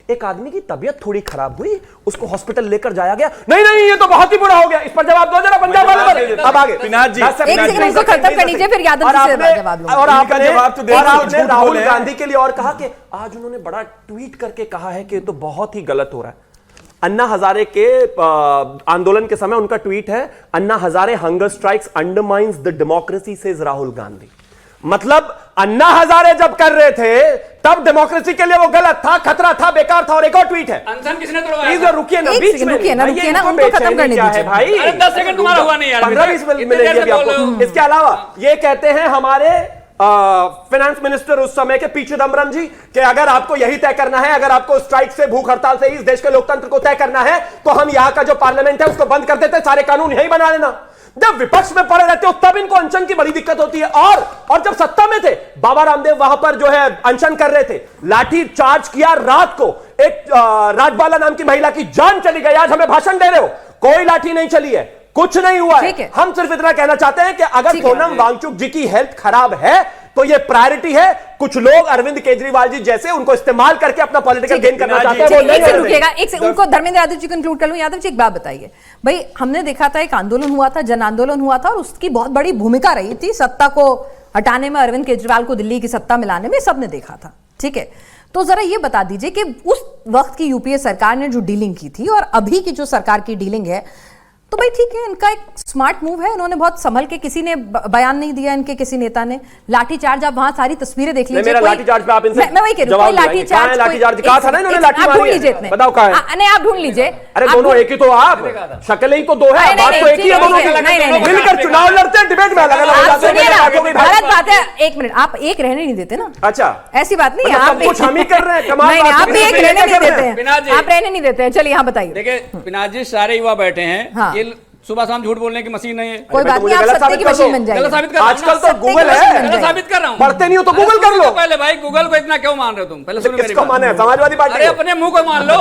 एक आदमी की तबीयत थोड़ी खराब हुई, उसको हॉस्पिटल लेकर जाया गया, नहीं नहीं ये तो बहुत ही बुरा हो गया, इस पर जवाब दो जरा पंजाब वाले पर। अब आगे पिनाज जी, खत्म कर लीजिए, फिर यादव जी से जवाब लूंगा। और आपने राहुल गांधी के लिए और कहा कि आज उन्होंने बड़ा ट्वीट करके कहा है कि ये तो बहुत ही गलत हो रहा है। अन्ना हजारे के आंदोलन के समय उनका ट्वीट है, Anna Hazare hunger strikes undermines the democracy says Rahul Gandhi. मतलब अन्ना हजारे जब कर रहे थे तब डेमोक्रेसी के लिए वो गलत था, खतरा था, बेकार था। और एक और ट्वीट है, अनशन किसने तोड़वाया? प्लीज रुकिए ना, बीच में रुकिए ना, उनको खत्म करने दीजिए भाई। 10 सेकंड तुम्हारा हुआ नहीं यार, 15-20 मिनट मिलेंगे अभी आपको। इसके अलावा ये कहते हैं हमारे फाइनेंस मिनिस्टर उस समय के पी चिदम्बरम जी कि अगर आपको यही तय करना है, अगर आपको स्ट्राइक से, भूख हड़ताल से इस देश के लोकतंत्र को तय करना है, तो हम यहां का जो पार्लियामेंट है उसको बंद कर देते, सारे कानून यही बना लेना। जब विपक्ष में पड़े रहते हो तब इनको अनशन की बड़ी दिक्कत होती है। और जब सत्ता में थे, बाबा रामदेव वहां पर जो है अनशन कर रहे थे, लाठी चार्ज किया, रात को एक राजबाला नाम की महिला की जान चली गई। आज हमें भाषण दे रहे हो, कोई लाठी नहीं चली है, कुछ नहीं हुआ है। हम सिर्फ इतना कहना चाहते हैं कि अगर सोनम वांगचुक जी की हेल्थ खराब है तो ये प्रायोरिटी है। कुछ लोग अरविंद केजरीवाल जी जैसे उनको इस्तेमाल करके अपना पॉलिटिकल गेन करना चाहते हैं, वो नहीं रुकेगा। एक से उनको धर्मेंद्र यादव जी कंक्लूड कर लूं। यादव जी एक बात बताइए भाई, हमने देखा था एक आंदोलन हुआ था, जन आंदोलन हुआ था, और उसकी बहुत बड़ी भूमिका रही थी सत्ता को हटाने में, अरविंद केजरीवाल को दिल्ली की सत्ता में लाने में, सबने देखा था। ठीक है, तो जरा ये बता दीजिए कि उस वक्त की यूपीए सरकार ने जो डीलिंग की थी और अभी की जो सरकार की डीलिंग है, तो भाई ठीक है, इनका एक स्मार्ट मूव है, इन्होंने बहुत संभल के, किसी ने बयान नहीं दिया इनके किसी नेता ने। लाठीचार्ज, आप वहां सारी तस्वीरें देख लीजिए। मेरा लाठीचार्ज पे आप इनसे मैं वही कह रही हूं, कोई लाठीचार्ज कहा था ना इन्होंने, लाठी मारी है, बताओ कहां है? नहीं, आप ढूंढ लीजिए। अरे दोनों एक ही तो, आप शक्लें ही तो दो है, बात तो एक ही है दोनों की। मिलकर चुनाव लड़ते हैं, डिबेट में अलग अलग हो जाते हैं। गलत बात है, एक मिनट, आप एक रहने नहीं देते ना। अच्छा, ऐसी बात नहीं है, आप कुछ हम ही कर रहे हैं, नहीं, आप भी एक रहने नहीं देते हैं, आप रहने नहीं देते हैं। चलिए यहाँ बताइए। देखिए पिनाज जी, सारे युवा बैठे हैं, ये सुबह शाम झूठ बोलने की मशीन नहीं है। कोई बात नहीं, आप सत्य की मशीन बन जाइए। साबित कर, आजकल तो गूगल है, साबित कर रहा हूँ। पढ़ते नहीं हो तो गूगल कर लो। पहले भाई गूगल को इतना क्यों मान रहे हो तुम? पहले सुनो मेरी बात। माने समाजवादी पार्टी? अरे अपने मुंह को मान लो,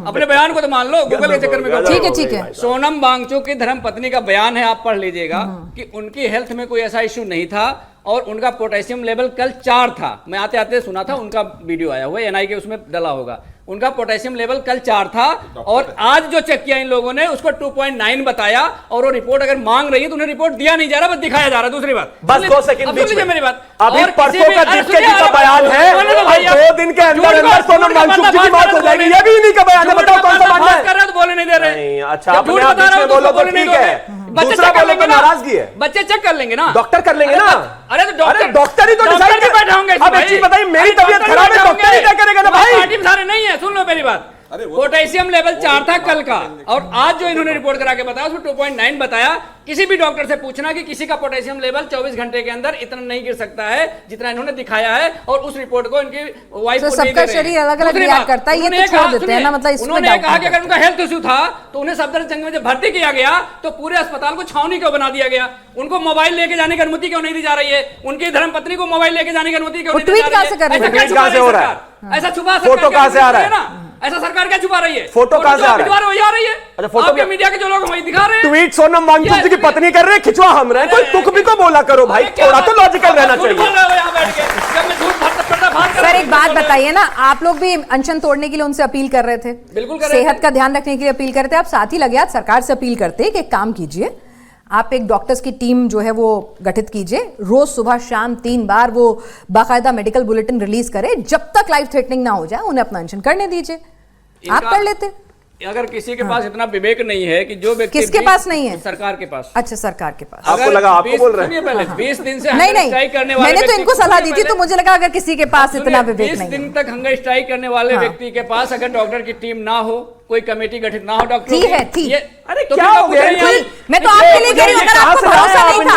अपने बयान को तो मान लो, गूगल के चक्कर में। ठीक है ठीक है। सोनम वांगचुक की धर्मपत्नी का बयान है, आप पढ़ लीजिएगा कि उनकी हेल्थ में कोई ऐसा इश्यू नहीं था और उनका पोटेशियम लेवल कल 4 था। मैं आते आते सुना था, उनका वीडियो आया हुआ है, एनआई के उसमें डला होगा। उनका पोटेशियम लेवल कल 4 था और आज जो चेक किया इन लोगों ने उसको 2.9 बताया। और वो रिपोर्ट अगर मांग रही है तो उन्हें रिपोर्ट दिया नहीं जा रहा, बस दिखाया जा रहा। दूसरी बात, बस 2 सेकंड बीच में मेरी बात, अभी परसों का जीके जी का बयान है और 2 दिन के अंदर सोनम वांगचुक जी की मौत हो जाएगी, ये भी इन्हीं का बयान है। बताओ कौन सा मानना है? कर रहे हो तो बोले नहीं दे रहे। अच्छा, अपने आप बीच में बोलो तो ठीक है, दूसरा बोले तो नाराजगी है। बच्चे चेक कर लेंगे ना, डॉक्टर कर लेंगे ना। अरे तो डॉक्टर ही तो डिसाइड कर बैठे होंगे। अब एक चीज बताइए, मेरी तबीयत खराब है, डॉक्टर ही क्या करेगा ना भाई? पार्टी में सारे नहीं है, सुन लो मेरी बात। पोटेशियम लेवल 4 था कल का और आज जो इन्होंने रिपोर्ट करा के बताया उसमें 2.9 बताया। किसी भी डॉक्टर से पूछना कि किसी का पोटेशियम लेवल 24 घंटे के अंदर इतना नहीं गिर सकता है जितना इन्होंने दिखाया है, और उस रिपोर्ट को इनकी वाइफ को सबका शरीर अलग अलग रिएक्ट करता है, ये तो छोड़ देते हैं ना। मतलब उन्होंने कहा कि अगर उनका हेल्थ इशू था तो उन्हें सफदरजंग में जब भर्ती किया गया तो पूरे अस्पताल को छावनी क्यों बना दिया गया? उनको मोबाइल लेके जाने की अनुमति क्यों नहीं दी जा रही है? उनकी धर्मपत्नी को मोबाइल लेके जाने की अनुमति क्यों नहीं दी जा रही है? ऐसा छुपा फोटो कहां से आ रहा है ना? ऐसा सरकार क्या छुपा रही है? फोटो कहां से आ रहा है? वही आ रही है। अच्छा, फोटो के मीडिया के जो लोग वही दिखा रहे हैं। ट्वीट सोनम वांगचुक जी की पत्नी कर रहे हैं, खिंचवा हम रहे हैं, कोई तुक भी तो बोला करो भाई, थोड़ा तो लॉजिकल रहना चाहिए। सर एक बात बताइए ना, आप लोग भी अनशन तोड़ने के लिए उनसे अपील कर रहे थे, बिल्कुल सेहत का ध्यान रखने के लिए अपील करते, आप साथ ही लगे हाथ सरकार से अपील करते कि एक काम कीजिए, आप एक डॉक्टर्स की टीम जो है वो गठित कीजिए, रोज सुबह शाम 3 बार वो बाकायदा मेडिकल बुलेटिन रिलीज करे, जब तक लाइफ थ्रेटनिंग ना हो जाए उन्हें अपना अनशन करने दीजिए। आप कर लेते। अगर किसी के पास इतना विवेक नहीं है कि जो व्यक्ति, किसके पास नहीं है? सरकार के पास। अच्छा, सरकार के पास। आपको लगा आपको बोल रहे हैं? पहले 20 दिन से नहीं नहीं, मैंने तो इनको सलाह दी थी, तो मुझे लगा अगर किसी के पास इतना विवेक नहीं है। 20 दिन तक हंगर स्ट्राइक करने वाले व्यक्ति के पास अगर डॉक्टर की टीम ना हो, कोई कमेटी गठित ना हो डॉक्टर ठीक है, ठीक। अरे क्या हो गया? मैं तो आपके लिए कह रही हूं, अगर आपको भरोसा नहीं था,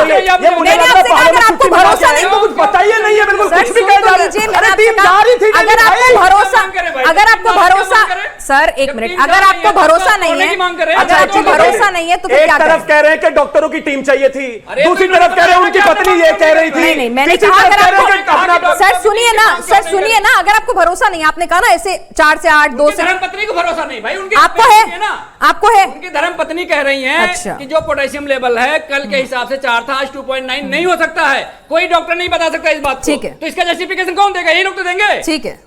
मैंने आपसे कहा अगर आपको भरोसा नहीं, कुछ बताइए नहीं है, बिल्कुल कुछ भी कह लीजिए। अरे टीम जा रही थी, अगर आपको भरोसा, सर एक मिनट, अगर आपको भरोसा नहीं है, अगर आपको भरोसा नहीं है तो फिर क्या करें? एक तरफ कह रहे हैं कि डॉक्टरों की टीम चाहिए थी, दूसरी तरफ कह रहे हैं उनकी पत्नी ये कह रही थी। नहीं नहीं, मैंने कहा अगर आपको, सर सुनिए ना, सर सुनिए ना, अगर आपको भरोसा नहीं, आपने कहा ना ऐसे 4 से 8, 2 से, धर्मपत्नी को भरोसा नहीं भाई, उनकी आपको है ना, आपको है। उनकी धर्मपत्नी कह रही हैं अच्छा। कि जो पोटेशियम लेवल है कल के हिसाब से 4 था, आज 2.9 नहीं हो सकता है। कोई डॉक्टर नहीं बता सकता इस बात को। ठीक है, तो इसका जस्टिफिकेशन कौन देगा? यही लोग तो देंगे। ठीक है।